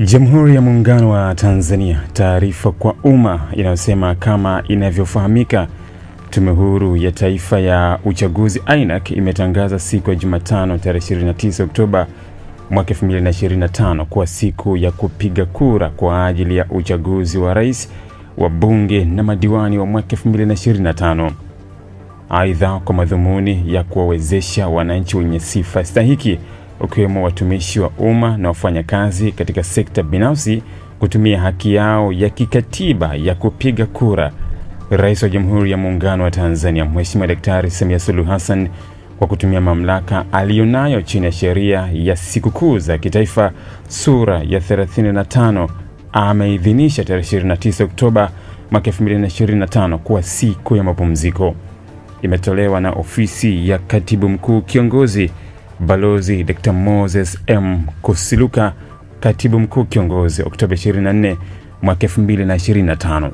Jamhuri ya Muungano wa Tanzania, taarifa kwa umma inayosema kama inavyofahamika, Tume Huru ya Taifa ya Uchaguzi INEC imetangaza siku ya Jumatano tarehe 29 Oktoba mwaka 2025 kuwa siku ya kupiga kura kwa ajili ya uchaguzi wa rais, wa bunge na madiwani wa mwaka 2025. Aidha, kwa madhumuni ya kuwawezesha wananchi wenye sifa stahiki ukiwemo watumishi wa umma na wafanyakazi katika sekta binafsi kutumia haki yao ya kikatiba ya kupiga kura, Rais wa Jamhuri ya Muungano wa Tanzania Mheshimiwa Daktari Samia Suluhu Hassan, kwa kutumia mamlaka aliyonayo chini ya sheria ya sikukuu za kitaifa sura ya 35, ameidhinisha tarehe 29 Oktoba mwaka 2025 kuwa siku ya mapumziko. Imetolewa na Ofisi ya Katibu Mkuu Kiongozi Balozi Dr. Moses M. Kusiluka, Katibu Mkuu Kiongozi, Oktoba 24 mwaka 2025.